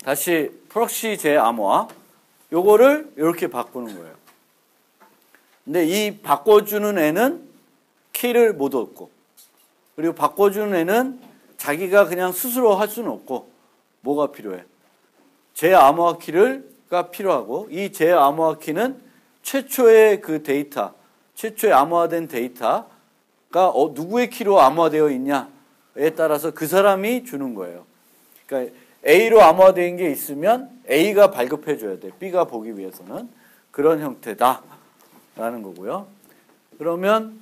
다시 프록시 제 암호화 요거를 이렇게 바꾸는 거예요. 근데 이 바꿔주는 애는 키를 못 얻고, 그리고 바꿔주는 애는 자기가 그냥 스스로 할 수는 없고, 뭐가 필요해? 제 암호화 키가 필요하고, 이 제 암호화 키는 최초의 그 데이터, 최초의 암호화된 데이터가 누구의 키로 암호화되어 있냐에 따라서 그 사람이 주는 거예요. 그러니까 A로 암호화된 게 있으면 A가 발급해 줘야 돼. B가 보기 위해서는. 그런 형태다라는 거고요. 그러면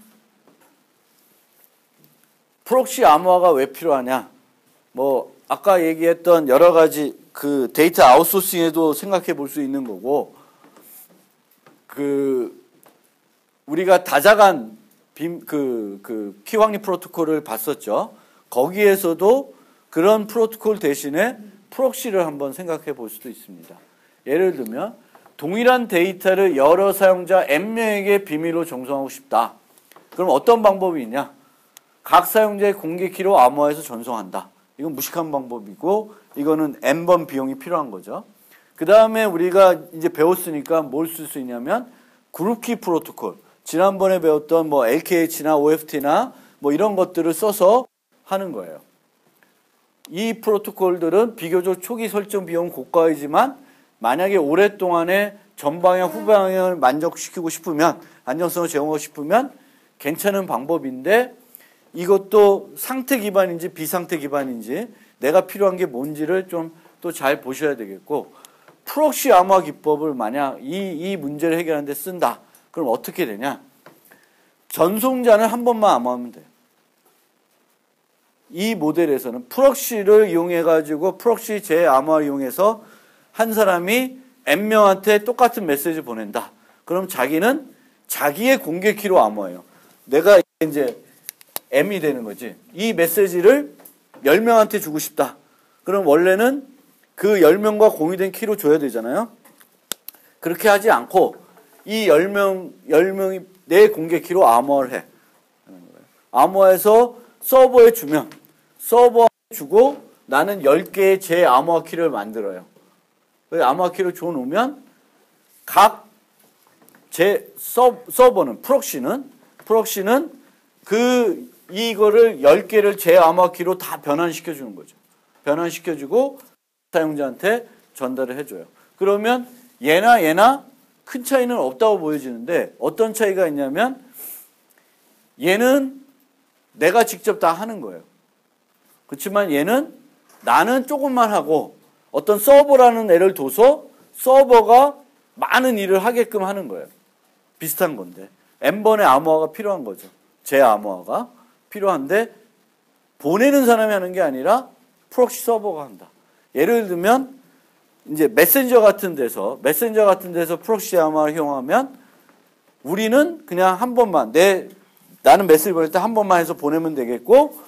프록시 암호화가 왜 필요하냐? 뭐 아까 얘기했던 여러 가지 그 데이터 아웃소싱에도 생각해 볼 수 있는 거고, 우리가 다자간 키확립 프로토콜을 봤었죠. 거기에서도 그런 프로토콜 대신에 프록시를 한번 생각해 볼 수도 있습니다. 예를 들면 동일한 데이터를 여러 사용자 N명에게 비밀로 전송하고 싶다. 그럼 어떤 방법이 있냐? 각 사용자의 공개 키로 암호화해서 전송한다. 이건 무식한 방법이고, 이거는 N번 비용이 필요한 거죠. 그 다음에 우리가 이제 배웠으니까 뭘 쓸 수 있냐면 그룹키 프로토콜. 지난번에 배웠던 뭐 LKH나 OFT나 뭐 이런 것들을 써서 하는 거예요. 이 프로토콜들은 비교적 초기 설정 비용 고가이지만 만약에 오랫동안에 전방향 후방향을 만족시키고 싶으면, 안정성을 제공하고 싶으면 괜찮은 방법인데, 이것도 상태 기반인지 비상태 기반인지 내가 필요한 게 뭔지를 좀 또 잘 보셔야 되겠고, 프록시 암호화 기법을 만약 이 문제를 해결하는 데 쓴다. 그럼 어떻게 되냐? 전송자는 한 번만 암호하면 돼요. 이 모델에서는 프록시를 이용해가지고 프록시 제 암호화를 이용해서 한 사람이 N명한테 똑같은 메시지 보낸다. 그럼 자기는 자기의 공개 키로 암호해요. 내가 이제 M이 되는 거지. 이 메시지를 10명한테 주고 싶다. 그럼 원래는 그 10명과 공유된 키로 줘야 되잖아요. 그렇게 하지 않고 이 10명이 내 공개 키로 암호화를 해. 암호화해서 서버에 주면 서버에 주고 나는 10개의 제 암호화 키를 만들어요. 암호화 키를 줘놓으면 각 제 서버는 프록시는 이거를 10개를 제 암호화 키로 다 변환시켜 주는 거죠. 변환시켜 주고 사용자한테 전달을 해줘요. 그러면 얘나 큰 차이는 없다고 보여지는데, 어떤 차이가 있냐면 얘는 내가 직접 다 하는 거예요. 그렇지만 얘는 나는 조금만 하고 어떤 서버라는 애를 둬서 서버가 많은 일을 하게끔 하는 거예요. 비슷한 건데 N번의 암호화가 필요한 거죠. 제 암호화가 필요한데 보내는 사람이 하는 게 아니라 프록시 서버가 한다. 예를 들면 이제 메신저 같은 데서 프록시 암호화를 이용하면 우리는 그냥 한 번만 나는 메시지 보낼 때 한 번만 해서 보내면 되겠고,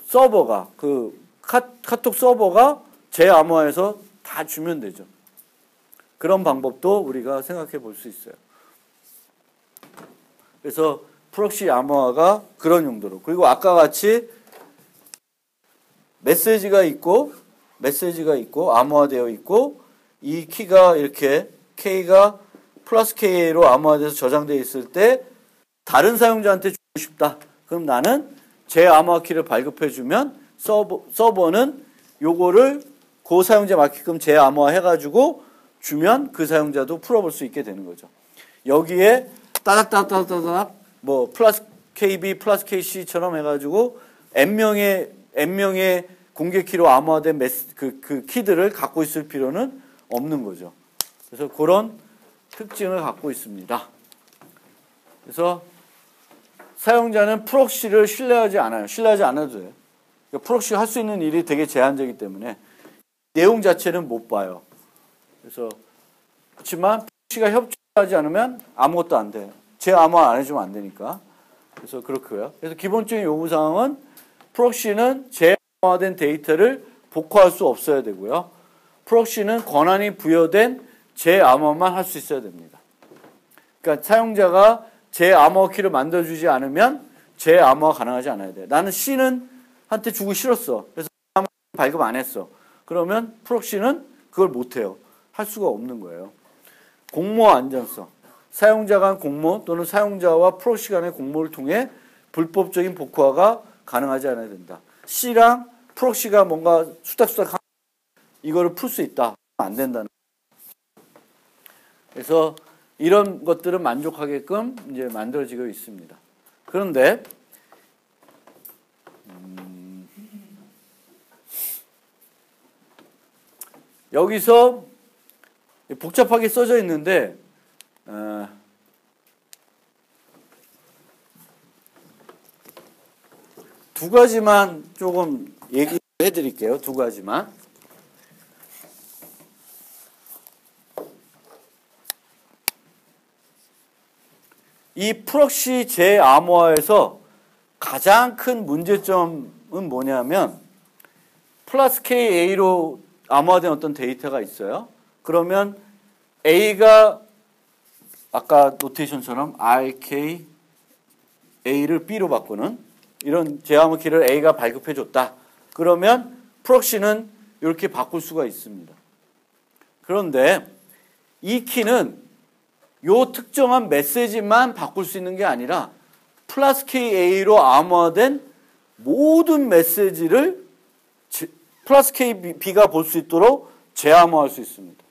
서버가 카톡 서버가 제 암호화해서 다 주면 되죠. 그런 방법도 우리가 생각해 볼 수 있어요. 그래서 프록시 암호화가 그런 용도로, 그리고 아까 같이 메시지가 있고 암호화되어 있고, 이 키가 이렇게 K가 플러스 K로 암호화돼서 저장되어 있을 때 다른 사용자한테 주고 싶다. 그럼 나는 제 암호화 키를 발급해 주면 서버는 요거를 그 사용자 맞게끔 제 암호화 해가지고 주면 그 사용자도 풀어볼 수 있게 되는 거죠. 여기에 따닥따닥따닥 뭐 플러스 KB 플러스 KC처럼 해가지고 N명의 공개 키로 암호화된 그 키들을 갖고 있을 필요는 없는 거죠. 그래서 그런 특징을 갖고 있습니다. 그래서 사용자는 프록시를 신뢰하지 않아요. 신뢰하지 않아도 돼요. 그러니까 프록시가 할 수 있는 일이 되게 제한적이기 때문에 내용 자체는 못 봐요. 그래서 그렇지만 프록시가 협조하지 않으면 아무것도 안 돼요. 제 암호화 안 해주면 안 되니까. 그래서 그렇고요. 그래서 기본적인 요구사항은 프록시는 제암호화된 데이터를 복구할 수 없어야 되고요. 프록시는 권한이 부여된 제암호화만 할 수 있어야 됩니다. 그러니까 사용자가 제 암호화 키를 만들어주지 않으면 제 암호화 가능하지 않아야 돼. 나는 C는 한테 주고 싫었어. 그래서 발급 안 했어. 그러면 프록시는 그걸 못해요. 할 수가 없는 거예요. 공모 안전성. 사용자 간 공모 또는 사용자와 프록시 간의 공모를 통해 불법적인 복구화가 가능하지 않아야 된다. C랑 프록시가 뭔가 수닥수닥 이거를 풀 수 있다. 안 된다는 거예요. 그래서 이런 것들은 만족하게끔 이제 만들어지고 있습니다. 그런데 여기서 복잡하게 써져 있는데 두 가지만 조금 얘기해 드릴게요. 두 가지만. 이 프록시 재암호화에서 가장 큰 문제점은 뭐냐면 플러스 KA로 암호화된 어떤 데이터가 있어요. 그러면 A가 아까 노테이션처럼 RK A를 B로 바꾸는 이런 재암호 키를 A가 발급해 줬다. 그러면 프록시는 이렇게 바꿀 수가 있습니다. 그런데 이 키는 요 특정한 메시지만 바꿀 수 있는 게 아니라 플러스 KA로 암호화된 모든 메시지를 플러스 KB가 볼 수 있도록 재암호화할 수 있습니다.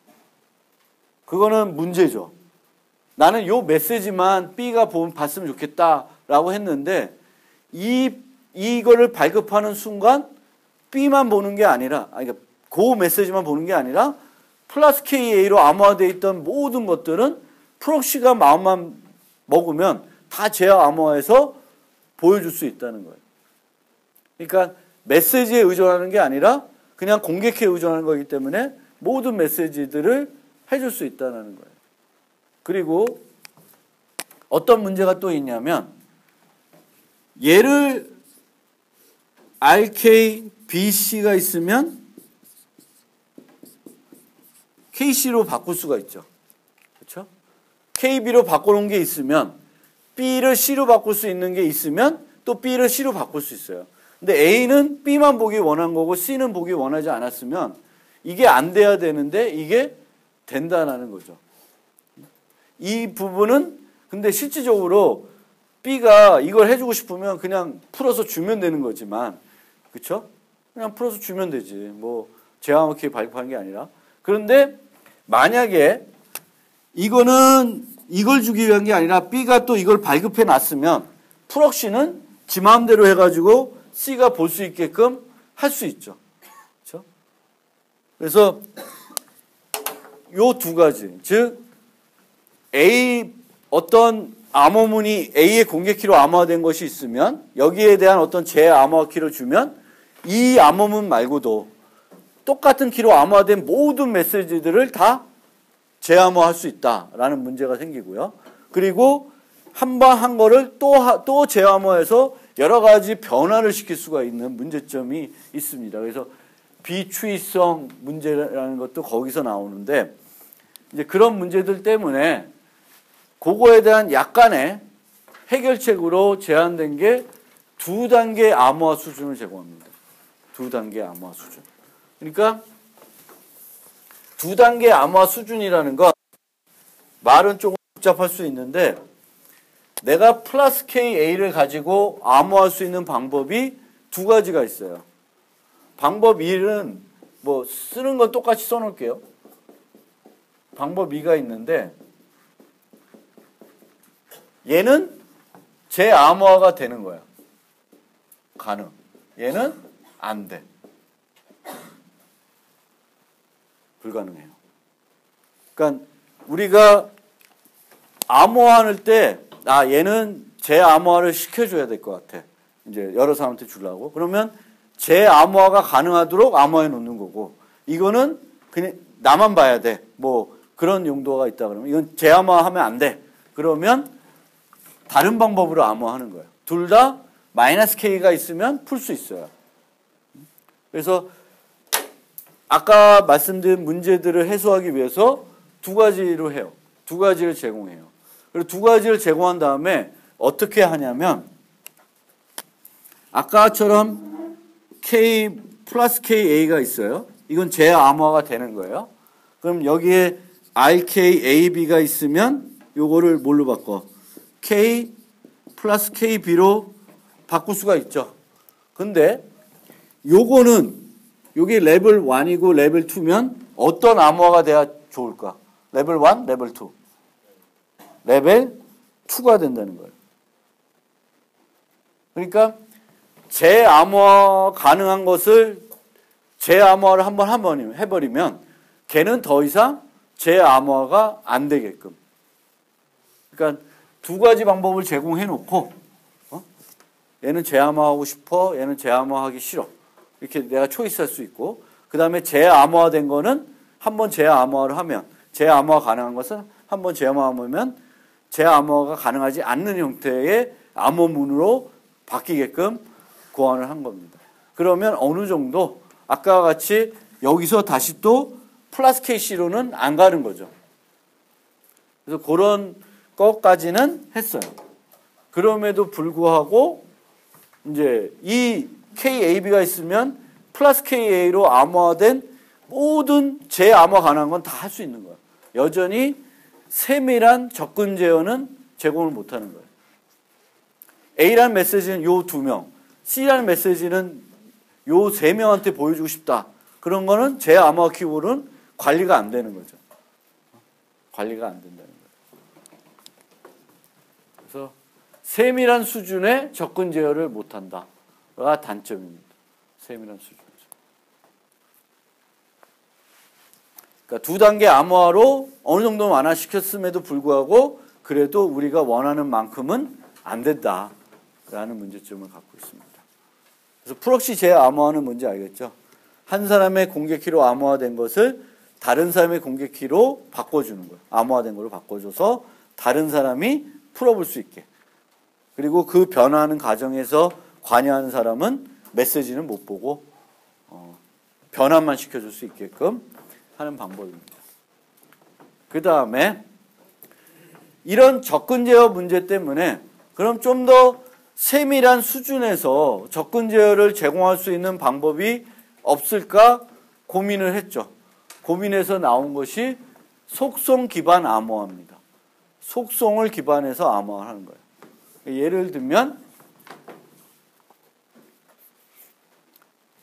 그거는 문제죠. 나는 요 메시지만 B가 봤으면 좋겠다라고 했는데 이거를 발급하는 순간 B만 보는 게 아니라 그러니까 그 메시지만 보는 게 아니라 플러스 KA로 암호화되어 있던 모든 것들은 프록시가 마음만 먹으면 다 재암호화해서 보여줄 수 있다는 거예요. 그러니까 메시지에 의존하는 게 아니라 그냥 공개키에 의존하는 거기 때문에 모든 메시지들을 해줄 수 있다는 거예요. 그리고 어떤 문제가 또 있냐면 얘를 RK, BC가 있으면 KC로 바꿀 수가 있죠. 그렇죠? KB로 바꿔놓은 게 있으면 B를 C로 바꿀 수 있는 게 있으면 또 B를 C로 바꿀 수 있어요. 근데 A는 B만 보기 원한 거고 C는 보기 원하지 않았으면 이게 안 돼야 되는데 이게 된다는 거죠. 이 부분은 근데 실질적으로 B가 이걸 해주고 싶으면 그냥 풀어서 주면 되는 거지만 그렇죠? 그냥 풀어서 주면 되지. 뭐 재암호키 발급하는 게 아니라. 그런데 만약에 이거는 이걸 주기 위한 게 아니라 B가 또 이걸 발급해 놨으면 프록시는 지 마음대로 해가지고 C가 볼 수 있게끔 할 수 있죠. 그렇죠? 그래서 요 두 가지, 즉 A 어떤 암호문이 A의 공개키로 암호화된 것이 있으면 여기에 대한 어떤 재암호화 키를 주면 이 암호문 말고도 똑같은 키로 암호화된 모든 메시지들을 다 재암호화할 수 있다라는 문제가 생기고요. 그리고 한 번 한 거를 또 재암호화해서 여러 가지 변화를 시킬 수가 있는 문제점이 있습니다. 그래서 비추이성 문제라는 것도 거기서 나오는데 이제 그런 문제들 때문에 그거에 대한 약간의 해결책으로 제안된 게 2단계 암호화 수준을 제공합니다. 2단계 암호화 수준. 그러니까 2단계 암호화 수준이라는 건 말은 조금 복잡할 수 있는데 내가 플러스 KA를 가지고 암호할 수 있는 방법이 두 가지가 있어요. 방법 1은 뭐 쓰는 건 똑같이 써놓을게요. 방법 2가 있는데 얘는 재암호화가 되는 거야. 가능. 얘는 안 돼. 불가능해요. 그러니까 우리가 암호화할 때 얘는 재암호화를 시켜줘야 될 것 같아. 이제 여러 사람한테 주려고. 그러면 재암호화가 가능하도록 암호화해 놓는 거고 이거는 그냥 나만 봐야 돼. 뭐 그런 용도가 있다 그러면 이건 재암호화하면 안 돼. 그러면 다른 방법으로 암호화하는 거예요. 둘 다 마이너스 K가 있으면 풀 수 있어요. 그래서 아까 말씀드린 문제들을 해소하기 위해서 두 가지로 해요. 두 가지를 제공해요. 그리고 두 가지를 제공한 다음에 어떻게 하냐면 아까처럼 K 플러스 KA가 있어요. 이건 제 암호화가 되는 거예요. 그럼 여기에 RKAB가 있으면 요거를 뭘로 바꿔? K 플러스 KB로 바꿀 수가 있죠. 근데 요거는 요게 레벨 1이고 레벨 2면 어떤 암호화가 돼야 좋을까? 레벨 1, 레벨 2. 레벨 2가 된다는 거예요. 그러니까 재암호화 가능한 것을 재암호화를 한번 해버리면 걔는 더 이상 재암호화가 안 되게끔. 그러니까 두 가지 방법을 제공해 놓고 얘는 재암호화하고 싶어, 얘는 재암호화하기 싫어. 이렇게 내가 초이스할 수 있고 그 다음에 재암호화된 거는 한번 재암호화를 하면 재암호화 가능한 것은 한번 재암호화하면 재암호화가 가능하지 않는 형태의 암호문으로 바뀌게끔 고안을 한 겁니다. 그러면 어느 정도 아까와 같이 여기서 다시 또 플러스 KC로는 안 가는 거죠. 그래서 그런 것까지는 했어요. 그럼에도 불구하고 이제 이 KAB가 있으면 플러스 KA로 암호화된 모든 재암호화 가능한 건 다 할 수 있는 거예요. 여전히 세밀한 접근 제어는 제공을 못하는 거예요. A라는 메시지는 요 2명, C라는 메시지는 요 3명한테 보여주고 싶다. 그런 거는 재암호화 키워드는 관리가 안 되는 거죠. 관리가 안 된다는 거예요. 그래서 세밀한 수준의 접근 제어를 못한다가 단점입니다. 세밀한 수준에서. 그러니까 두 단계 암호화로 어느 정도 완화시켰음에도 불구하고 그래도 우리가 원하는 만큼은 안 된다라는 문제점을 갖고 있습니다. 그래서 프록시 재암호화는 뭔지 알겠죠? 한 사람의 공격키로 암호화된 것을 다른 사람의 공격키로 바꿔주는 거예요. 암호화된 걸로 바꿔줘서 다른 사람이 풀어볼 수 있게. 그리고 그 변화하는 과정에서 관여하는 사람은 메시지는 못 보고 변환만 시켜줄 수 있게끔 하는 방법입니다. 그 다음에 이런 접근 제어 문제 때문에 그럼 좀 더 세밀한 수준에서 접근 제어를 제공할 수 있는 방법이 없을까 고민을 했죠. 고민해서 나온 것이 속성 기반 암호화입니다. 속성을 기반해서 암호화를 하는 거예요. 예를 들면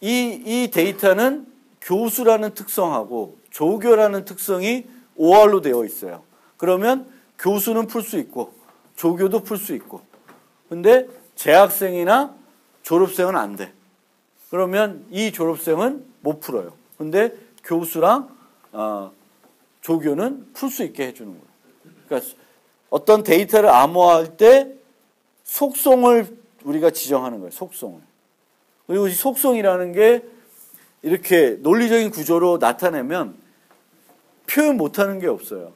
이 데이터는 교수라는 특성하고 조교라는 특성이 OR로 되어 있어요. 그러면 교수는 풀 수 있고 조교도 풀 수 있고 근데 재학생이나 졸업생은 안 돼. 그러면 이 졸업생은 못 풀어요. 근데 교수랑 조교는 풀 수 있게 해주는 거예요. 그러니까 어떤 데이터를 암호화할 때 속성을 우리가 지정하는 거예요. 속성을. 그리고 이 속성이라는 게 이렇게 논리적인 구조로 나타내면 표현 못하는 게 없어요.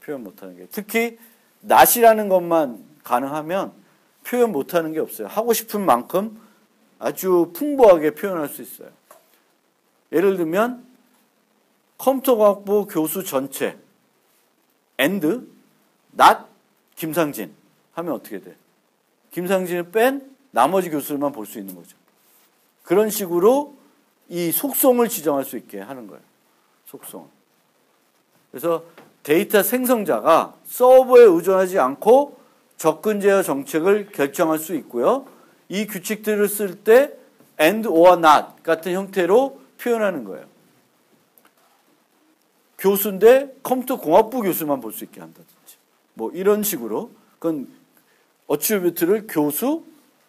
표현 못하는 게. 특히 낫이라는 것만 가능하면 표현 못하는 게 없어요. 하고 싶은 만큼 아주 풍부하게 표현할 수 있어요. 예를 들면 컴퓨터과학부 교수 전체 and not 김상진 하면 어떻게 돼? 김상진을 뺀 나머지 교수들만 볼 수 있는 거죠. 그런 식으로 이 속성을 지정할 수 있게 하는 거예요. 속성. 그래서 데이터 생성자가 서버에 의존하지 않고 접근 제어 정책을 결정할 수 있고요. 이 규칙들을 쓸 때 and or not 같은 형태로 표현하는 거예요. 교수인데 컴퓨터 공학부 교수만 볼 수 있게 한다든지 뭐 이런 식으로 그건 어트리뷰트를 교수,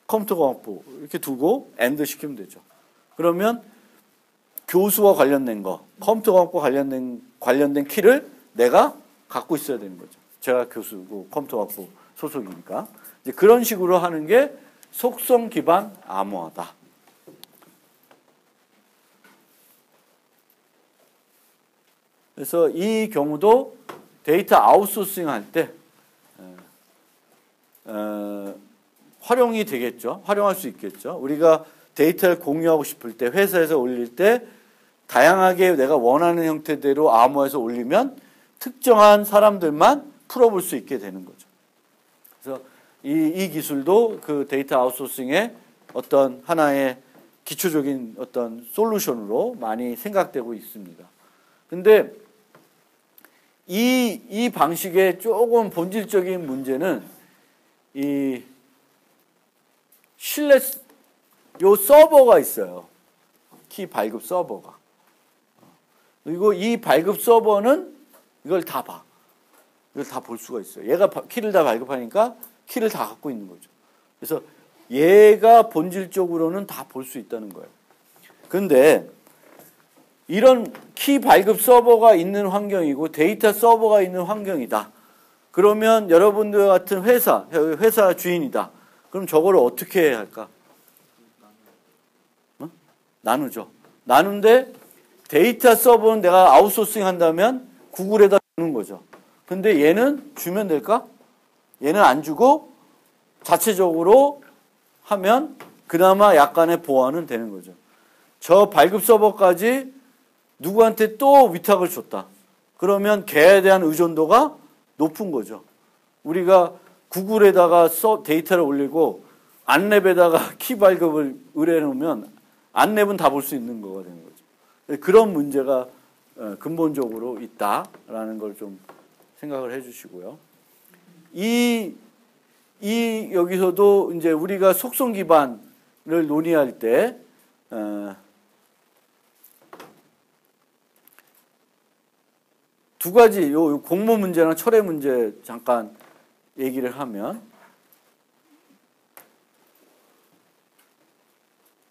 컴퓨터 공학부 이렇게 두고 and 시키면 되죠. 그러면 교수와 관련된 거, 컴퓨터 공학부 관련된 키를 내가 갖고 있어야 되는 거죠. 제가 교수고 컴퓨터 공학부 소속이니까. 이제 그런 식으로 하는 게 속성 기반 암호화다. 그래서 이 경우도 데이터 아웃소싱 할 때 활용이 되겠죠. 활용할 수 있겠죠. 우리가 데이터를 공유하고 싶을 때 회사에서 올릴 때 다양하게 내가 원하는 형태대로 암호화해서 올리면 특정한 사람들만 풀어볼 수 있게 되는 거죠. 그래서 이 기술도 그 데이터 아웃소싱의 어떤 하나의 기초적인 어떤 솔루션으로 많이 생각되고 있습니다. 근데 이 방식의 조금 본질적인 문제는 이 실내 요 서버가 있어요. 키 발급 서버가. 그리고 이 발급 서버는 이걸 다 봐. 이걸 다 볼 수가 있어요. 얘가 키를 다 발급하니까 키를 다 갖고 있는 거죠. 그래서 얘가 본질적으로는 다 볼 수 있다는 거예요. 근데 이런 키 발급 서버가 있는 환경이고 데이터 서버가 있는 환경이다. 그러면 여러분들 같은 회사 주인이다. 그럼 저거를 어떻게 해야 할까? 나누죠. 나눈데 데이터 서버는 내가 아웃소싱 한다면 구글에다 주는 거죠. 근데 얘는 주면 될까? 얘는 안 주고 자체적으로 하면 그나마 약간의 보완은 되는 거죠. 저 발급 서버까지 누구한테 또 위탁을 줬다. 그러면 걔에 대한 의존도가 높은 거죠. 우리가 구글에다가 데이터를 올리고 안랩에다가 키 발급을 의뢰해 놓으면 안랩은 다 볼 수 있는 거가 되는 거죠. 그런 문제가 근본적으로 있다라는 걸 좀 생각을 해 주시고요. 여기서도 이제 우리가 속성 기반을 논의할 때, 두 가지, 요 공모 문제나 철회 문제 잠깐 얘기를 하면,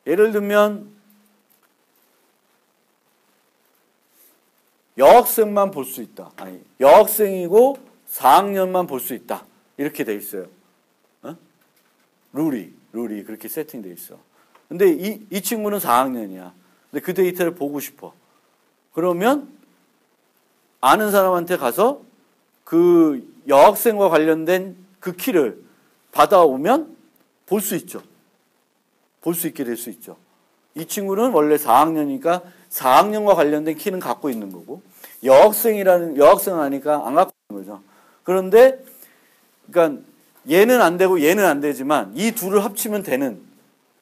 예를 들면, 여학생만 볼 수 있다. 아니, 여학생이고 4학년만 볼 수 있다. 이렇게 돼 있어요. 룰이 그렇게 세팅돼 있어. 근데 이 친구는 4학년이야. 근데 그 데이터를 보고 싶어. 그러면 아는 사람한테 가서 그 여학생과 관련된 그 키를 받아오면 볼 수 있죠. 볼 수 있게 될 수 있죠. 이 친구는 원래 4학년이니까 4학년과 관련된 키는 갖고 있는 거고, 여학생은 아니까 안 갖고 있는 거죠. 그런데, 그러니까 얘는 안 되고 얘는 안 되지만 이 둘을 합치면 되는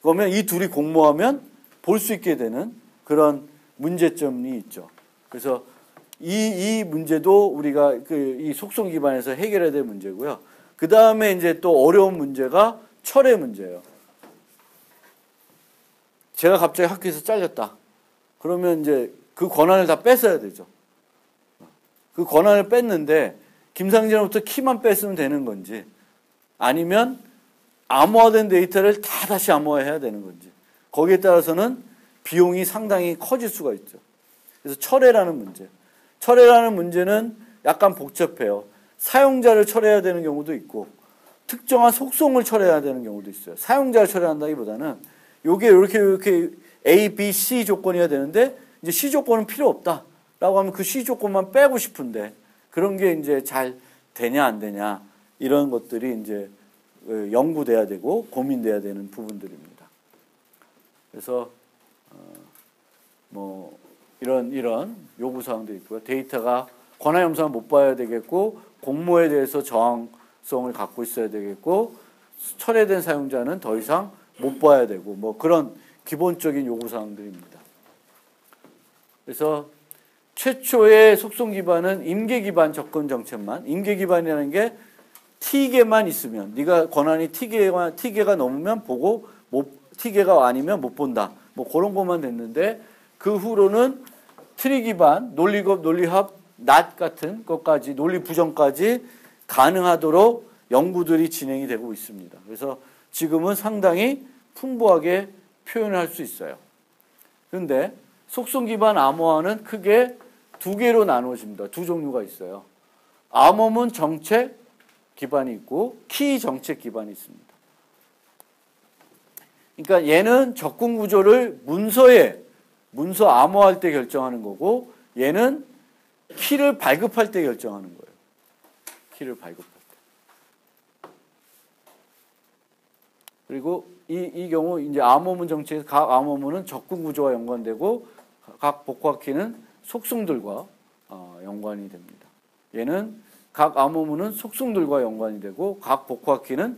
거면 이 둘이 공모하면 볼 수 있게 되는 그런 문제점이 있죠. 그래서 이 문제도 우리가 이 속성 기반에서 해결해야 될 문제고요. 그 다음에 이제 또 어려운 문제가 철회 문제예요. 제가 갑자기 학교에서 잘렸다. 그러면 이제 그 권한을 다 뺏어야 되죠. 그 권한을 뺐는데 김상진으로부터 키만 뺐으면 되는 건지 아니면 암호화된 데이터를 다 다시 암호화해야 되는 건지 거기에 따라서는 비용이 상당히 커질 수가 있죠. 그래서 철회라는 문제. 철회라는 문제는 약간 복잡해요. 사용자를 철회해야 되는 경우도 있고 특정한 속성을 철회해야 되는 경우도 있어요. 사용자를 철회한다기보다는 요게 이렇게 A, B, C 조건이어야 되는데 이제 C 조건은 필요 없다라고 하면 그 C 조건만 빼고 싶은데 그런 게 이제 잘 되냐 안 되냐 이런 것들이 이제 연구돼야 되고 고민돼야 되는 부분들입니다. 그래서 뭐 이런 요구 사항도 있고요. 데이터가 권한 염소는 못 봐야 되겠고 공모에 대해서 저항성을 갖고 있어야 되겠고 철회된 사용자는 더 이상 못 봐야 되고 뭐 그런 기본적인 요구 사항들입니다. 그래서 최초의 속성 기반은 임계 기반 접근 정책만 임계 기반이라는 게 T개만 있으면 네가 권한이 T개가 넘으면 보고 T개가 아니면 못 본다. 뭐 그런 것만 됐는데 그 후로는 트리 기반 논리합 낫 같은 것까지 논리 부정까지 가능하도록 연구들이 진행이 되고 있습니다. 그래서 지금은 상당히 풍부하게 표현을 할 수 있어요. 그런데 속성 기반 암호화는 크게 두 개로 나누어집니다. 두 종류가 있어요. 암호문 정책 기반이 있고 키 정책 기반이 있습니다. 그러니까 얘는 접근 구조를 문서 암호할 때 결정하는 거고 얘는 키를 발급할 때 결정하는 거예요. 키를 발급할 때. 그리고 이 경우 이제 암호문 정책에서 각 암호문은 접근 구조와 연관되고 각 복화키는 속성들과 연관이 됩니다. 얘는 각 암호문은 속성들과 연관이 되고 각 복화키는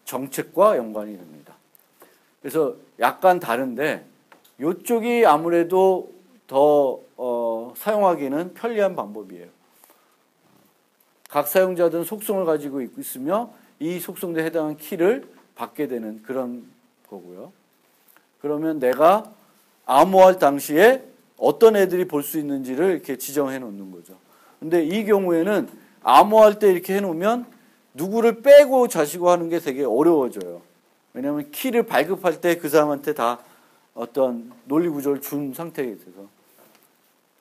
정책과 연관이 됩니다. 그래서 약간 다른데 이쪽이 아무래도 더 사용하기는 편리한 방법이에요. 각 사용자들은 속성을 가지고 있으며 이 속성에 해당하는 키를 받게 되는 그런 거고요. 그러면 내가 암호할 당시에 어떤 애들이 볼 수 있는지를 이렇게 지정해 놓는 거죠. 근데 이 경우에는 암호할 때 이렇게 해놓으면 누구를 빼고 자시고 하는 게 되게 어려워져요. 왜냐하면 키를 발급할 때 그 사람한테 다 어떤 논리 구조를 준 상태에 있어서.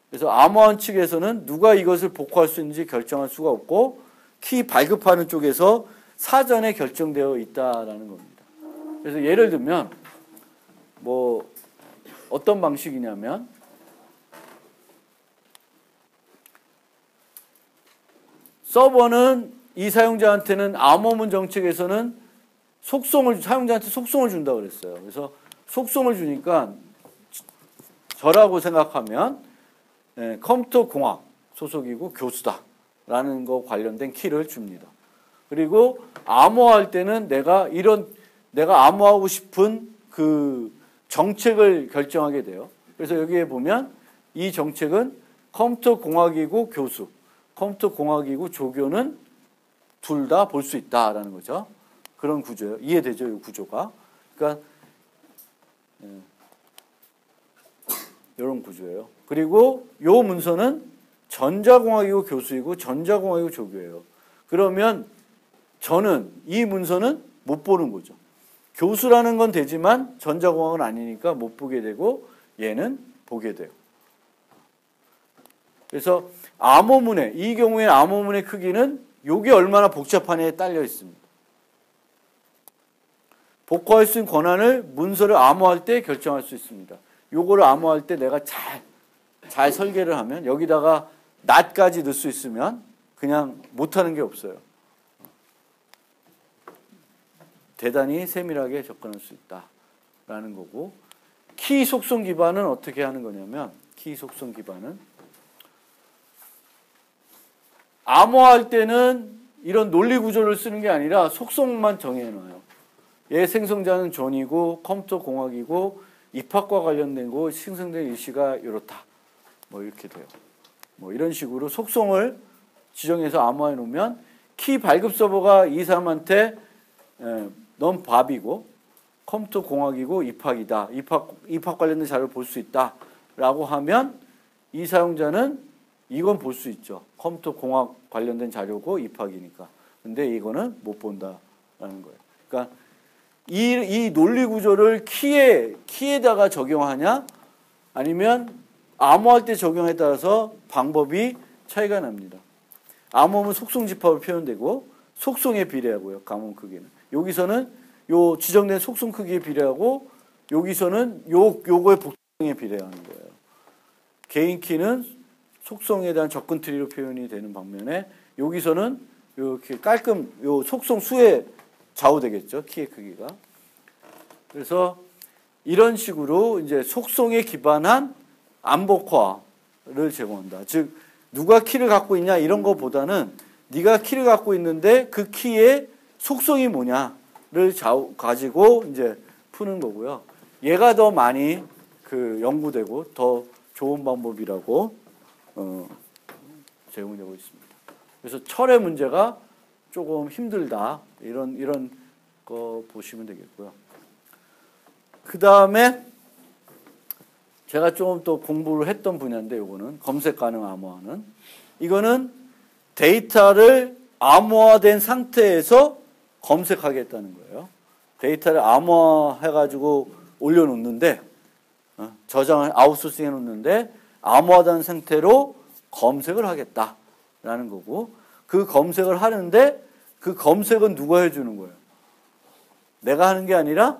그래서 암호한 측에서는 누가 이것을 복구할 수 있는지 결정할 수가 없고 키 발급하는 쪽에서 사전에 결정되어 있다라는 겁니다. 그래서 예를 들면 뭐 어떤 방식이냐면 서버는 이 사용자한테는 암호문 정책에서는 사용자한테 속성을 준다고 그랬어요. 그래서 속성을 주니까 저라고 생각하면 컴퓨터 공학 소속이고 교수다라는 거 관련된 키를 줍니다. 그리고 암호할 때는 내가 암호하고 싶은 그 정책을 결정하게 돼요. 그래서 여기에 보면 이 정책은 컴퓨터 공학이고 교수, 컴퓨터 공학이고 조교는 둘 다 볼 수 있다라는 거죠. 그런 구조예요. 이해되죠? 이 구조가. 그러니까 이런 구조예요. 그리고 이 문서는 전자공학이고 교수이고 전자공학이고 조교예요. 그러면 저는 이 문서는 못 보는 거죠. 교수라는 건 되지만 전자공학은 아니니까 못 보게 되고 얘는 보게 돼요. 그래서 이 경우에 암호문의 크기는 이게 얼마나 복잡하냐에 딸려 있습니다. 복구할 수 있는 권한을 문서를 암호할 때 결정할 수 있습니다. 요거를 암호할 때 내가 잘 설계를 하면 여기다가 낫까지 넣을 수 있으면 그냥 못하는 게 없어요. 대단히 세밀하게 접근할 수 있다라는 거고, 키 속성 기반은 어떻게 하는 거냐면 키 속성 기반은 암호할 때는 이런 논리 구조를 쓰는 게 아니라 속성만 정해놔요. 얘 생성자는 존이고 컴퓨터 공학이고 입학과 관련된 거 생성된 일시가 이렇다. 뭐 이렇게 돼요. 뭐 이런 식으로 속성을 지정해서 암호해 놓으면 키 발급 서버가 이 사람한테 넌 밥이고 컴퓨터 공학이고 입학이다. 입학 관련된 자료를 볼 수 있다라고 하면 이 사용자는 이건 볼 수 있죠. 컴퓨터 공학 관련된 자료고 입학이니까. 근데 이거는 못 본다라는 거예요. 그러니까 이 논리 구조를 키에다가 적용하냐 아니면 암호할 때 적용에 따라서 방법이 차이가 납니다. 암호는 속성 집합으로 표현되고 속성에 비례하고요. 암호 크기는. 여기서는 요 지정된 속성 크기에 비례하고 여기서는 요거의 복잡성에 비례하는 거예요. 개인 키는 속성에 대한 접근 트리로 표현이 되는 반면에 여기서는 이렇게 요 속성 수에 좌우되겠죠. 키의 크기가. 그래서 이런 식으로 이제 속성에 기반한 암복화를 제공한다. 즉 누가 키를 갖고 있냐 이런 것보다는 네가 키를 갖고 있는데 그 키의 속성이 뭐냐를 가지고 이제 푸는 거고요. 얘가 더 많이 연구되고 더 좋은 방법이라고 제공되고 있습니다. 그래서 철의 문제가 조금 힘들다 이런 거 보시면 되겠고요. 그 다음에 제가 조금 또 공부를 했던 분야인데 이거는 검색 가능 암호화는 이거는 데이터를 암호화된 상태에서 검색하겠다는 거예요. 데이터를 암호화해가지고 올려놓는데 저장을 아웃소싱 해놓는데 암호화된 상태로 검색을 하겠다라는 거고 그 검색을 하는데 그 검색은 누가 해주는 거예요? 내가 하는 게 아니라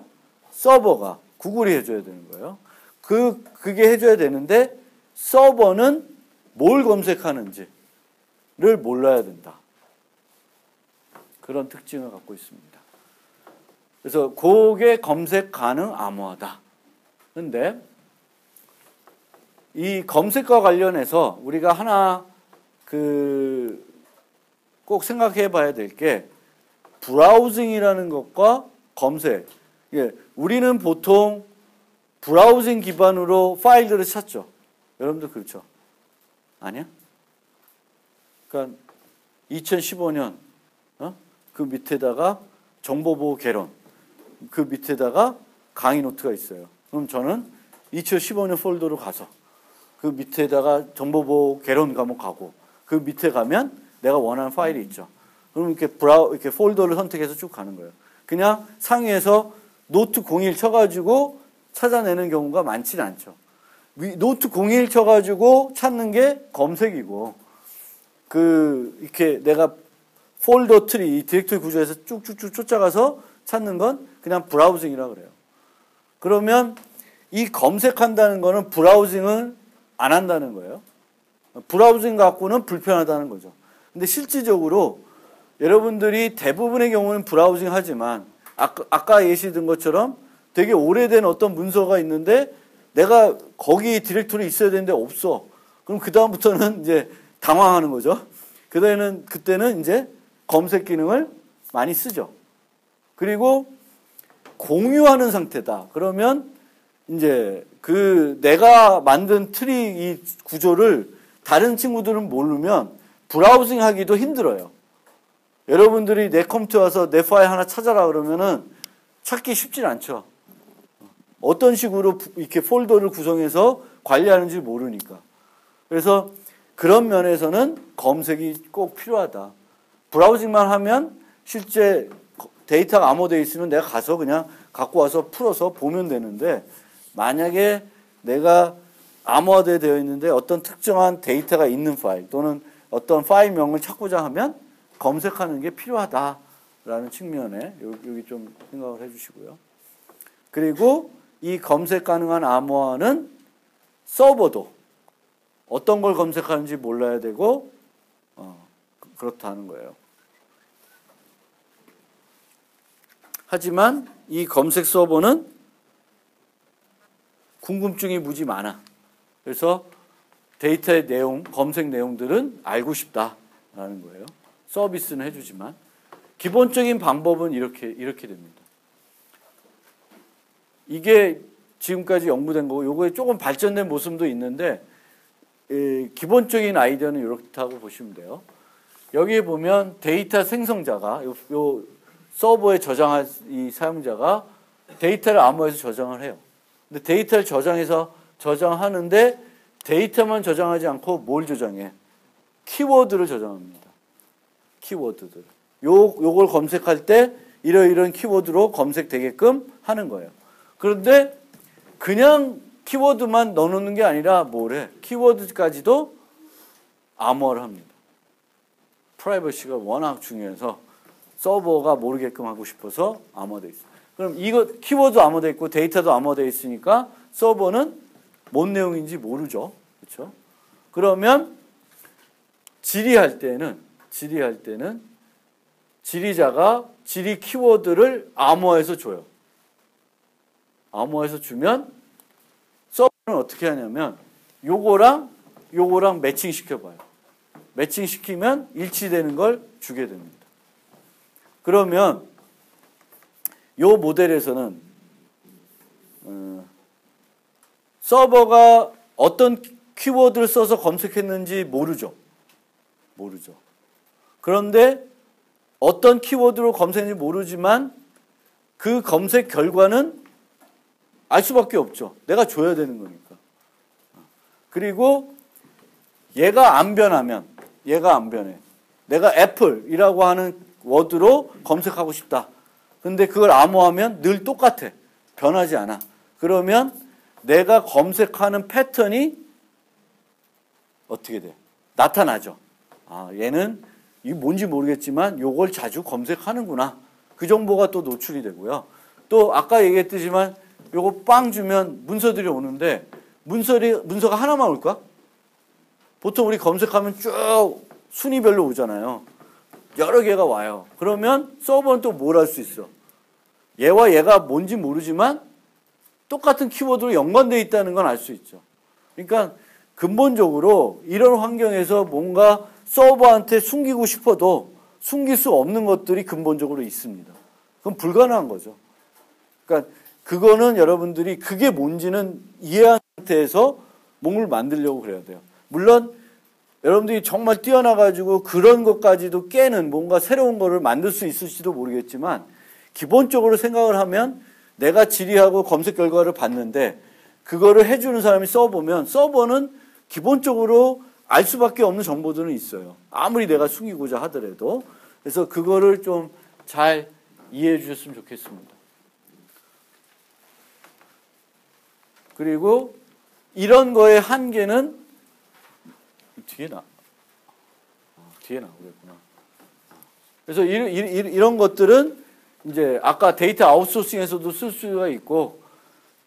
서버가 구글이 해줘야 되는 거예요. 그게 해줘야 되는데 서버는 뭘 검색하는지를 몰라야 된다. 그런 특징을 갖고 있습니다. 그래서 그게 검색 가능 암호화다. 근데 이 검색과 관련해서 우리가 하나 꼭 생각해 봐야 될 게 브라우징이라는 것과 검색. 우리는 보통 브라우징 기반으로 파일들을 찾죠. 여러분들 그렇죠? 아니야? 그러니까 2015년 그 밑에다가 정보보호 개론, 그 밑에다가 강의 노트가 있어요. 그럼 저는 2015년 폴더로 가서 그 밑에다가 정보보호 개론 과목 가고 그 밑에 가면 내가 원하는 파일이 있죠. 그럼 이렇게 폴더를 선택해서 쭉 가는 거예요. 그냥 상위에서 노트 01 쳐가지고 찾아내는 경우가 많지는 않죠. 노트 01 쳐가지고 찾는 게 검색이고, 이렇게 내가 폴더 트리, 디렉토리 구조에서 쭉쭉쭉 쫓아가서 찾는 건 그냥 브라우징이라고 그래요. 그러면 이 검색한다는 거는 브라우징을 안 한다는 거예요. 브라우징 갖고는 불편하다는 거죠. 근데 실질적으로 여러분들이 대부분의 경우는 브라우징 하지만 아까 예시 든 것처럼 되게 오래된 어떤 문서가 있는데 내가 거기 디렉토리 있어야 되는데 없어. 그럼 그다음부터는 이제 당황하는 거죠. 그때는 이제 검색 기능을 많이 쓰죠. 그리고 공유하는 상태다. 그러면 이제 내가 만든 트리 이 구조를 다른 친구들은 모르면 브라우징 하기도 힘들어요. 여러분들이 내 컴퓨터 와서 내 파일 하나 찾아라 그러면은 찾기 쉽진 않죠. 어떤 식으로 이렇게 폴더를 구성해서 관리하는지 모르니까. 그래서 그런 면에서는 검색이 꼭 필요하다. 브라우징만 하면 실제 데이터가 암호되어 있으면 내가 가서 그냥 갖고 와서 풀어서 보면 되는데, 만약에 내가 암호화되어 있는데 어떤 특정한 데이터가 있는 파일 또는 어떤 파일명을 찾고자 하면 검색하는 게 필요하다라는 측면에 여기 좀 생각을 해주시고요. 그리고 이 검색 가능한 암호화는 서버도 어떤 걸 검색하는지 몰라야 되고 그렇다는 거예요. 하지만 이 검색 서버는 궁금증이 무지 많아. 그래서 데이터의 내용, 검색 내용들은 알고 싶다라는 거예요. 서비스는 해주지만 기본적인 방법은 이렇게 됩니다. 이게 지금까지 연구된 거고, 요거에 조금 발전된 모습도 있는데 기본적인 아이디어는 이렇다고 보시면 돼요. 여기에 보면 데이터 생성자가 요 서버에 저장할 이 사용자가 데이터를 암호해서 저장을 해요. 근데 데이터를 저장하는데 데이터만 저장하지 않고 뭘 저장해? 키워드를 저장합니다. 키워드들. 요걸 검색할 때 이런 키워드로 검색되게끔 하는 거예요. 그런데 그냥 키워드만 넣어놓는 게 아니라 뭐래? 키워드까지도 암호화를 합니다. 프라이버시가 워낙 중요해서 서버가 모르게끔 하고 싶어서 암호화되어 있어요. 그럼 이거 키워드 암호되어 있고 데이터도 암호되어 있으니까 서버는 뭔 내용인지 모르죠. 그렇죠? 그러면 질의할 때는 질의자가 질의 키워드를 암호화해서 줘요. 암호화해서 주면 서버는 어떻게 하냐면 요거랑 매칭 시켜봐요. 매칭 시키면 일치되는 걸 주게 됩니다. 그러면 요 모델에서는 서버가 어떤 키워드를 써서 검색했는지 모르죠. 그런데 어떤 키워드로 검색했는지 모르지만 그 검색 결과는 알 수밖에 없죠. 내가 줘야 되는 거니까. 그리고 얘가 안 변해. 내가 애플이라고 하는 워드로 검색하고 싶다. 근데 그걸 암호하면 늘 똑같아. 변하지 않아. 그러면 내가 검색하는 패턴이 어떻게 돼? 나타나죠. 얘는 이게 뭔지 모르겠지만 요걸 자주 검색하는구나. 그 정보가 또 노출이 되고요. 또 아까 얘기했듯이만 요거 빵 주면 문서들이 오는데 문서가 하나만 올까? 보통 우리 검색하면 쭉 순위별로 오잖아요. 여러 개가 와요. 그러면 서버는 또 뭘 할 수 있어? 얘와 얘가 뭔지 모르지만 똑같은 키워드로 연관되어 있다는 건 알 수 있죠. 그러니까 근본적으로 이런 환경에서 뭔가 서버한테 숨기고 싶어도 숨길 수 없는 것들이 근본적으로 있습니다. 그건 불가능한 거죠. 그러니까 그거는 여러분들이 그게 뭔지는 이해한 상태에서 몸을 만들려고 그래야 돼요. 물론 여러분들이 정말 뛰어나가지고 그런 것까지도 깨는 뭔가 새로운 거를 만들 수 있을지도 모르겠지만 기본적으로 생각을 하면 내가 질의하고 검색 결과를 봤는데 그거를 해주는 사람이 서버면 서버는 기본적으로 알 수밖에 없는 정보들은 있어요. 아무리 내가 숨기고자 하더라도. 그래서 그거를 좀 잘 이해해 주셨으면 좋겠습니다. 그리고 이런 거의 한계는 뒤에 나오겠구나. 그래서 이런 것들은 이제 아까 데이터 아웃소싱에서도 쓸 수가 있고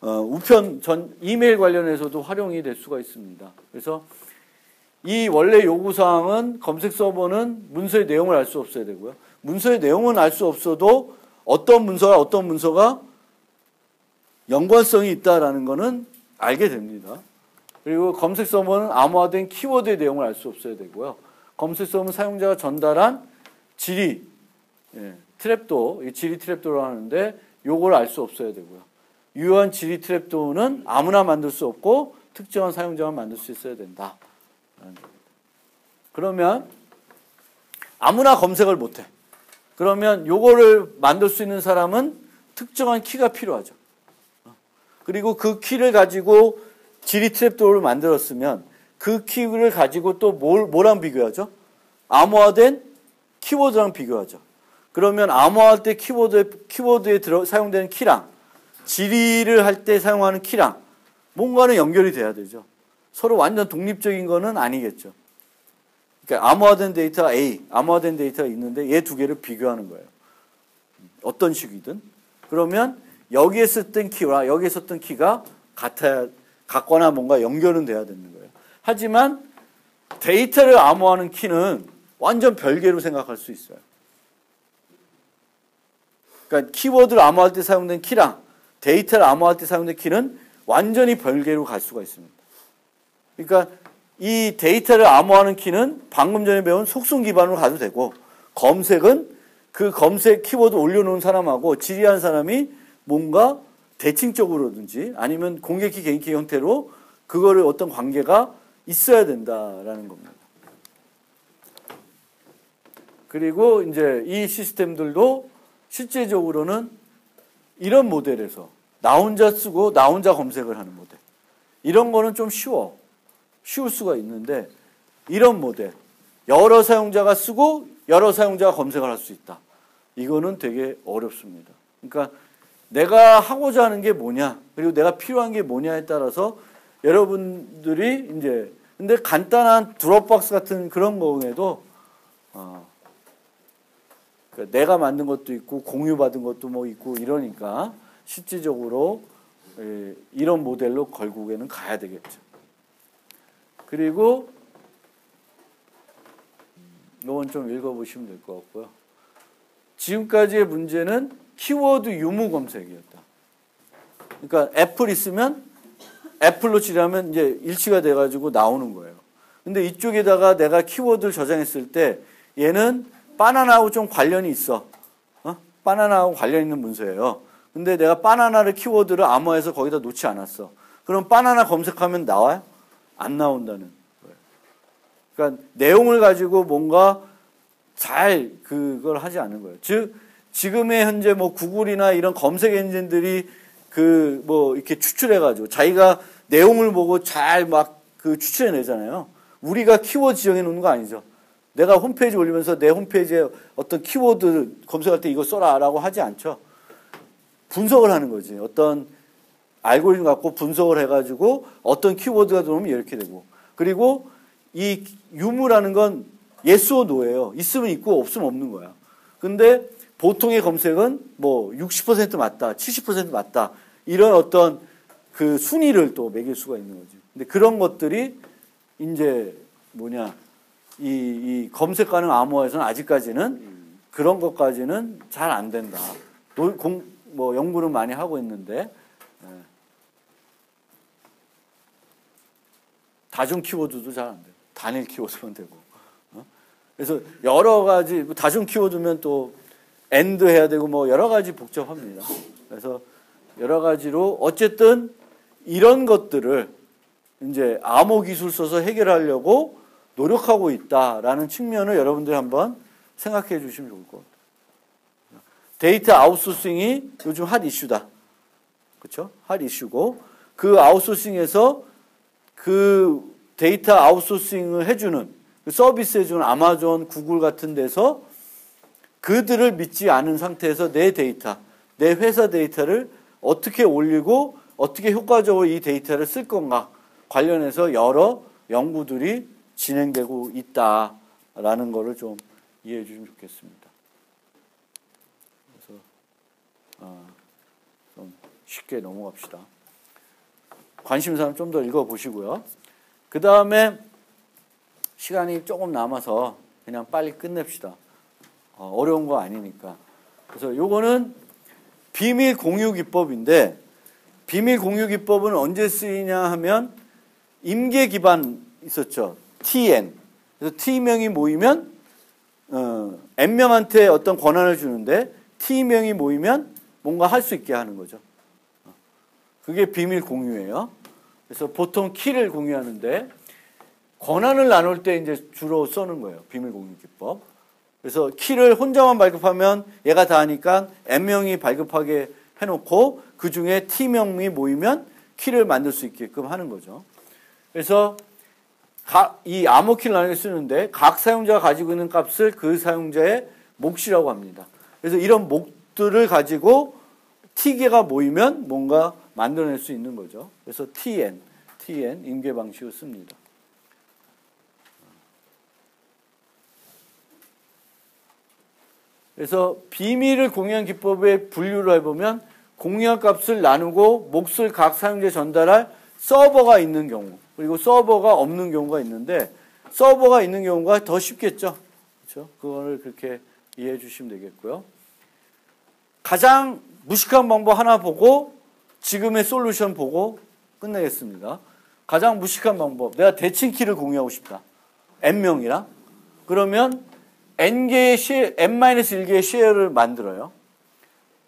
우편 이메일 관련해서도 활용이 될 수가 있습니다. 그래서 이 원래 요구사항은 검색 서버는 문서의 내용을 알 수 없어야 되고요. 문서의 내용은 알 수 없어도 어떤 문서가 연관성이 있다라는 것은 알게 됩니다. 그리고 검색 서버는 암호화된 키워드의 내용을 알 수 없어야 되고요. 검색 서버는 사용자가 전달한 질의, 트랩도, 질의 트랩도라고 하는데 요걸 알 수 없어야 되고요. 유효한 질의 트랩도는 아무나 만들 수 없고 특정한 사용자만 만들 수 있어야 된다. 그러면 아무나 검색을 못해. 그러면 요거를 만들 수 있는 사람은 특정한 키가 필요하죠. 그리고 그 키를 가지고 질의 트랩도어를 만들었으면 그 키를 가지고 또 뭐랑 비교하죠? 암호화된 키워드랑 비교하죠. 그러면 암호화할 때 키워드에 사용되는 키랑 질의를 할 때 사용하는 키랑 뭔가는 연결이 돼야 되죠. 서로 완전 독립적인 거는 아니겠죠. 그러니까 암호화된 데이터가 A, 암호화된 데이터가 있는데 얘 두 개를 비교하는 거예요. 어떤 식이든. 그러면 여기에 썼던 키와 여기에 썼던 키가 같거나 뭔가 연결은 돼야 되는 거예요. 하지만 데이터를 암호화하는 키는 완전 별개로 생각할 수 있어요. 그러니까 키워드를 암호화할 때 사용된 키랑 데이터를 암호화할 때 사용된 키는 완전히 별개로 갈 수가 있습니다. 그러니까 이 데이터를 암호화하는 키는 방금 전에 배운 속성 기반으로 가도 되고 검색은 그 검색 키워드 올려놓은 사람하고 질의한 사람이 뭔가 대칭적으로든지 아니면 공개키 개인키 형태로 그거를 어떤 관계가 있어야 된다라는 겁니다. 그리고 이제 이 시스템들도 실제적으로는 이런 모델에서 나 혼자 쓰고 나 혼자 검색을 하는 모델. 이런 거는 좀 쉬울 수가 있는데 이런 모델. 여러 사용자가 쓰고 여러 사용자가 검색을 할 수 있다. 이거는 되게 어렵습니다. 그러니까 내가 하고자 하는 게 뭐냐, 그리고 내가 필요한 게 뭐냐에 따라서 여러분들이 이제 근데 간단한 드롭박스 같은 그런 거에도 그러니까 내가 만든 것도 있고 공유받은 것도 뭐 있고 이러니까 실질적으로 이런 모델로 결국에는 가야 되겠죠. 그리고 이건 좀 읽어보시면 될 것 같고요. 지금까지의 문제는 키워드 유무 검색이었다. 그러니까 애플 있으면 애플로 치려면 이제 일치가 돼가지고 나오는 거예요. 근데 이쪽에다가 내가 키워드를 저장했을 때 얘는 바나나하고 좀 관련이 있어. 바나나하고 관련 있는 문서예요. 근데 내가 바나나를 키워드를 암호화해서 거기다 놓지 않았어. 그럼 바나나 검색하면 나와요? 안 나온다는 거예요. 그러니까 내용을 가지고 뭔가 잘 그걸 하지 않는 거예요. 즉 지금의 현재 뭐 구글이나 이런 검색 엔진들이 그 뭐 이렇게 추출해가지고 자기가 내용을 보고 잘 막 그 추출해내잖아요. 우리가 키워드 지정해 놓는 거 아니죠. 내가 홈페이지 올리면서 내 홈페이지에 어떤 키워드 검색할 때 이거 써라라고 하지 않죠. 분석을 하는 거지. 어떤 알고리즘 갖고 분석을 해가지고 어떤 키워드가 들어오면 이렇게 되고. 그리고 이 유무라는 건 yes or no예요. 있으면 있고 없으면 없는 거야. 근데 보통의 검색은 뭐 60% 맞다, 70% 맞다. 이런 어떤 그 순위를 또 매길 수가 있는 거지. 근데 그런 것들이 이제 뭐냐. 이 검색 가능 암호화에서는 아직까지는 그런 것까지는 잘 안 된다. 뭐 연구는 많이 하고 있는데 다중 키워드도 잘 안 돼요. 단일 키워드만 되고. 그래서 여러 가지 다중 키워드면 또 엔드 해야 되고 뭐 여러 가지 복잡합니다. 그래서 여러 가지로 어쨌든 이런 것들을 이제 암호 기술 써서 해결하려고 노력하고 있다라는 측면을 여러분들이 한번 생각해 주시면 좋을 것 같아요. 데이터 아웃소싱이 요즘 핫 이슈다. 그렇죠? 핫 이슈고 그 아웃소싱에서 그 데이터 아웃소싱을 해주는 그 서비스 해주는 아마존, 구글 같은 데서 그들을 믿지 않은 상태에서 내 데이터, 내 회사 데이터를 어떻게 올리고 어떻게 효과적으로 이 데이터를 쓸 건가 관련해서 여러 연구들이 진행되고 있다라는 거를 좀 이해해 주시면 좋겠습니다. 그래서 좀 쉽게 넘어갑시다. 관심 사람 좀 더 읽어보시고요. 그 다음에 시간이 조금 남아서 그냥 빨리 끝냅시다. 어려운 거 아니니까. 그래서 요거는 비밀 공유 기법인데 비밀 공유 기법은 언제 쓰이냐 하면 임계 기반 있었죠. TN. 그래서 T명이 모이면 N명한테 어떤 권한을 주는데 T명이 모이면 뭔가 할 수 있게 하는 거죠. 그게 비밀 공유예요. 그래서 보통 키를 공유하는데 권한을 나눌 때 이제 주로 쓰는 거예요. 비밀 공유 기법. 그래서 키를 혼자만 발급하면 얘가 다 하니까 N명이 발급하게 해놓고 그 중에 T명이 모이면 키를 만들 수 있게끔 하는 거죠. 그래서 이 암호키를 나누게 쓰는데 각 사용자가 가지고 있는 값을 그 사용자의 몫이라고 합니다. 그래서 이런 몫들을 가지고 T개가 모이면 뭔가 만들어낼 수 있는 거죠. 그래서 TN 임계 방식을 씁니다. 그래서 비밀을 공유한 기법의 분류를 해보면 공유한 값을 나누고 몫을 각 사용자에 전달할 서버가 있는 경우 그리고 서버가 없는 경우가 있는데 서버가 있는 경우가 더 쉽겠죠. 그렇죠? 그거를 그렇게 이해해 주시면 되겠고요. 가장 무식한 방법 하나 보고 지금의 솔루션 보고 끝내겠습니다. 가장 무식한 방법. 내가 대칭키를 공유하고 싶다. N명이랑. 그러면 N개의 N-1개의 쉐어를 만들어요.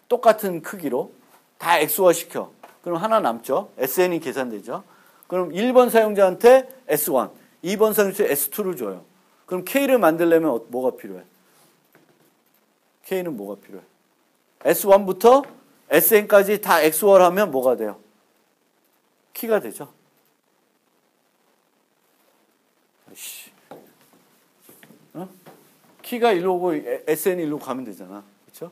똑같은 크기로. 다 XOR 시켜. 그럼 하나 남죠. SN이 계산되죠. 그럼 1번 사용자한테 S1, 2번 사용자한테 S2를 줘요. 그럼 K를 만들려면 뭐가 필요해? K는 뭐가 필요해? S1부터 SN까지 다 XOR 하면 뭐가 돼요? 키가 되죠. 키가 일로 오고 SN이 일로 가면 되잖아. 그렇죠?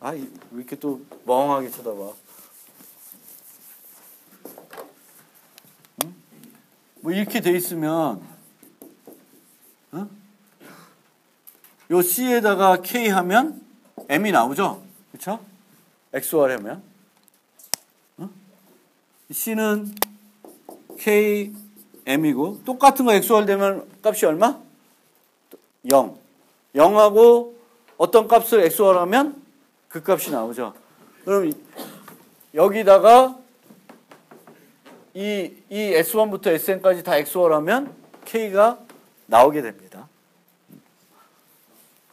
왜 이렇게 또 멍하게 쳐다봐. 뭐 이렇게 돼 있으면 요 C에다가 K 하면 M이 나오죠? 그렇죠? XOR 하면 C는 K, M이고 똑같은 거 XOR 되면 값이 얼마? 0. 0하고 어떤 값을 XOR 하면 그 값이 나오죠. 그럼 여기다가 이 S1부터 SN까지 다 XOR 하면 K가 나오게 됩니다.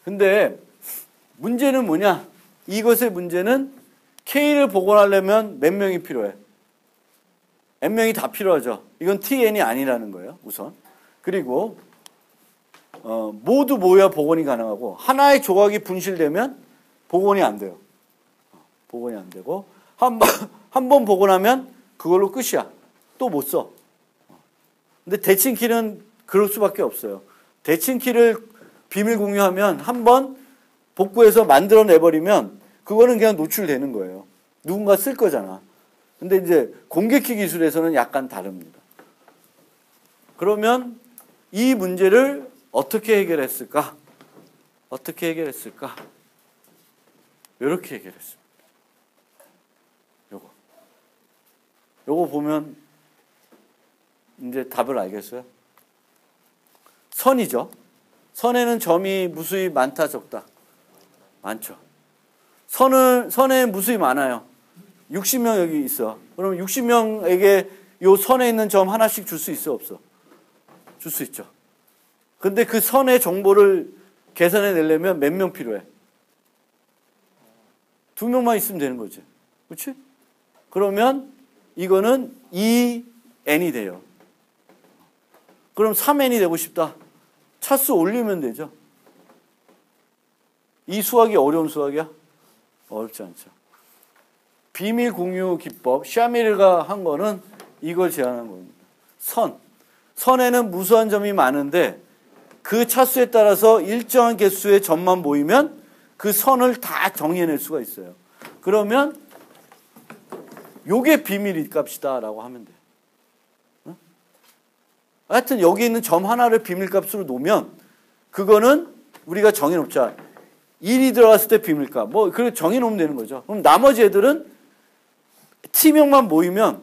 근데 문제는 뭐냐? 이것의 문제는 K를 복원하려면 몇 명이 필요해? N명이 다 필요하죠. 이건 TN이 아니라는 거예요, 우선. 그리고 모두 모여야 복원이 가능하고 하나의 조각이 분실되면 복원이 안 돼요. 복원이 안 되고 한 번 복원하면 그걸로 끝이야. 또 못 써. 근데 대칭키는 그럴 수밖에 없어요. 대칭키를 비밀 공유하면 한번 복구해서 만들어내버리면 그거는 그냥 노출되는 거예요. 누군가 쓸 거잖아. 근데 이제 공개키 기술에서는 약간 다릅니다. 그러면 이 문제를 어떻게 해결했을까? 어떻게 해결했을까? 이렇게 해결했습니다. 요거 보면 이제 답을 알겠어요? 선이죠. 선에는 점이 무수히 많다 적다? 많죠. 선에 무수히 많아요. 60명 여기 있어. 그러면 60명에게 요 선에 있는 점 하나씩 줄 수 있어 없어? 줄 수 있죠. 근데 그 선의 정보를 계산해 내려면 몇 명 필요해? 2명만 있으면 되는 거지. 그렇지? 그러면 이거는 2n이 돼요. 그럼 3n이 되고 싶다. 차수 올리면 되죠. 이 수학이 어려운 수학이야? 어렵지 않죠. 비밀 공유 기법, 샤밀가 한 거는 이걸 제안한 겁니다. 선에는 무수한 점이 많은데 그 차수에 따라서 일정한 개수의 점만 모이면 그 선을 다 정의해낼 수가 있어요. 그러면 요게 비밀 값이다라고 하면 돼요. 하여튼 여기 있는 점 하나를 비밀값으로 놓으면 그거는 우리가 정해놓자. 1이 들어갔을 때 비밀값. 뭐 그렇게 정해놓으면 되는 거죠. 그럼 나머지 애들은 T명만 모이면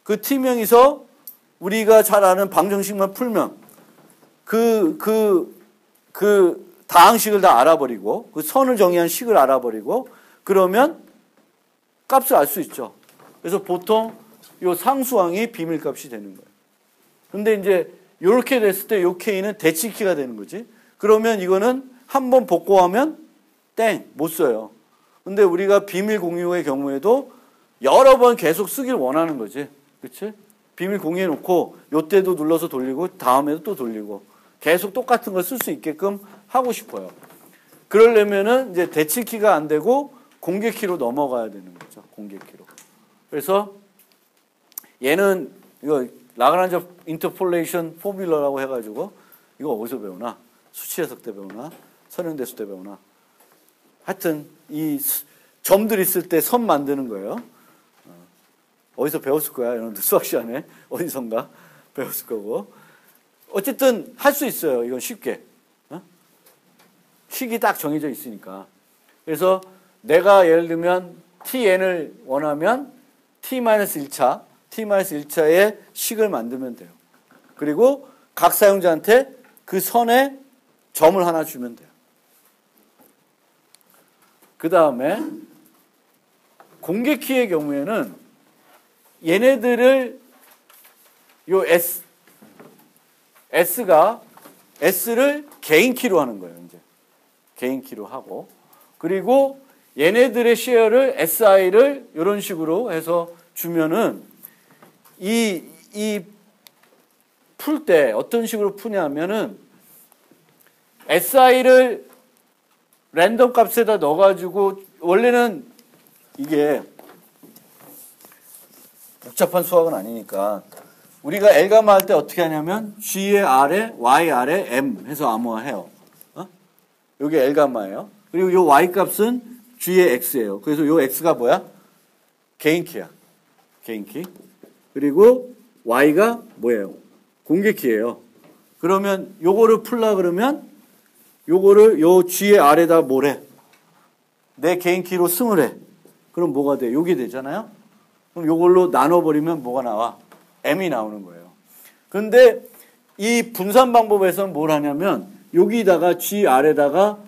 그 T명에서 우리가 잘 아는 방정식만 풀면 그 다항식을 다 알아버리고 그 선을 정의한 식을 알아버리고 그러면 값을 알 수 있죠. 그래서 보통 요 상수항이 비밀값이 되는 거예요. 근데 이제 이렇게 됐을 때 요 K는 대칭키가 되는 거지. 그러면 이거는 한번 복구하면 땡, 못 써요. 근데 우리가 비밀 공유의 경우에도 여러 번 계속 쓰길 원하는 거지. 그치? 비밀 공유해 놓고 요때도 눌러서 돌리고 다음에도 또 돌리고 계속 똑같은 걸 쓸 수 있게끔 하고 싶어요. 그러려면은 이제 대칭키가 안 되고 공개키로 넘어가야 되는 거죠. 공개키로. 그래서 얘는 이거 라그란지 인터폴레이션 포뮬러라고 해가지고 이거 어디서 배우나? 수치 해석 때 배우나? 선형대수 때 배우나? 하여튼 이 점들 있을 때 선 만드는 거예요. 어디서 배웠을 거야. 여러분들 수학 시간에 어디선가 배웠을 거고. 어쨌든 할 수 있어요. 이건 쉽게. 식이 딱 정해져 있으니까. 그래서 내가 예를 들면 tn을 원하면 t-1차, t-1차의 식을 만들면 돼요. 그리고 각 사용자한테 그 선에 점을 하나 주면 돼요. 그 다음에 공개키의 경우에는 얘네들을 요 S를 개인 키로 하는 거예요. 이제 개인 키로 하고 그리고 얘네들의 쉐어를 SI를 이런 식으로 해서 주면은 이 풀 때 어떤 식으로 푸냐면은 SI를 랜덤 값에다 넣어가지고 원래는 이게 복잡한 수학은 아니니까 우리가 L가마 할 때 어떻게 하냐면 G의 R에 Y 아래 M 해서 암호화해요. 이게 L가마예요. 그리고 요 Y 값은 G의 X예요. 그래서 요 X가 뭐야? 개인키야. 개인키. 그리고 Y가 뭐예요? 공개키예요. 그러면 요거를 풀라 그러면 요거를 요 G의 R에다 뭐래? 내 개인키로 승을 해. 그럼 뭐가 돼? 요게 되잖아요. 그럼 요걸로 나눠버리면 뭐가 나와? M이 나오는 거예요. 그런데 이 분산 방법에서는 뭘 하냐면 여기다가 G 아래다가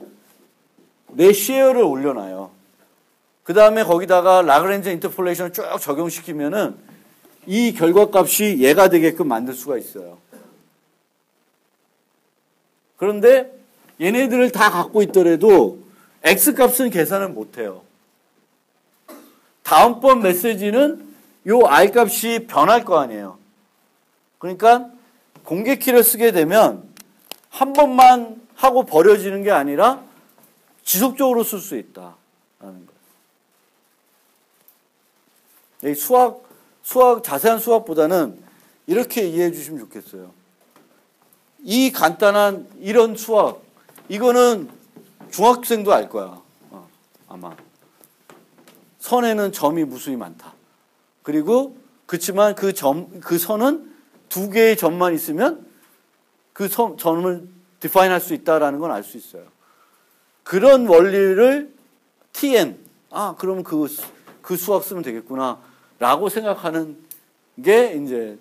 내 쉐어를 올려놔요. 그 다음에 거기다가 라그란지 인터폴레이션을 쭉 적용시키면은 이 결과값이 얘가 되게끔 만들 수가 있어요. 그런데 얘네들을 다 갖고 있더라도 X값은 계산을 못해요. 다음번 메시지는 요 R값이 변할 거 아니에요. 그러니까 공개키를 쓰게 되면 한 번만 하고 버려지는 게 아니라 지속적으로 쓸 수 있다라는 거예요. 수학, 자세한 수학보다는 이렇게 이해해 주시면 좋겠어요. 이 간단한 이런 수학, 이거는 중학생도 알 거야. 아마. 선에는 점이 무수히 많다. 그리고 그렇지만 그 선은 두 개의 점만 있으면 그 점을 define 할 수 있다라는 건 알 수 있어요. 그런 원리를 TN, 그러면 그 수학 쓰면 되겠구나 라고 생각하는 게 이제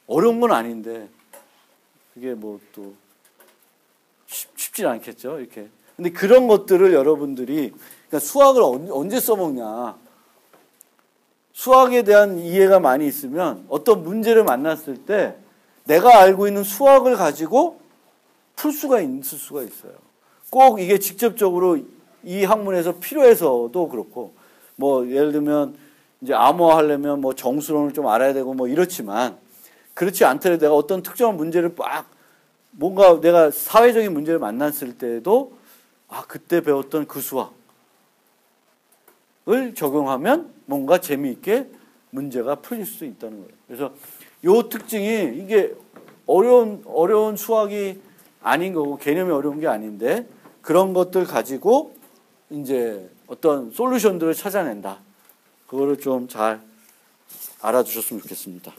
어려운 건 아닌데 그게 뭐 또 쉽지 않겠죠. 이렇게. 근데 그런 것들을 여러분들이 그러니까 수학을 언제 써먹냐. 수학에 대한 이해가 많이 있으면 어떤 문제를 만났을 때 내가 알고 있는 수학을 가지고 풀 수가 있을 수가 있어요. 꼭 이게 직접적으로 이 학문에서 필요해서도 그렇고 뭐 예를 들면 이제 암호화 하려면 뭐 정수론을 좀 알아야 되고 뭐 이렇지만 그렇지 않더라도 내가 어떤 특정한 문제를 막 뭔가 내가 사회적인 문제를 만났을 때에도 그때 배웠던 그 수학을 적용하면 뭔가 재미있게 문제가 풀릴 수 있다는 거예요. 그래서 요 특징이 이게 어려운 수학이 아닌 거고 개념이 어려운 게 아닌데 그런 것들 가지고 이제 어떤 솔루션들을 찾아낸다. 그거를 좀 잘 알아두셨으면 좋겠습니다.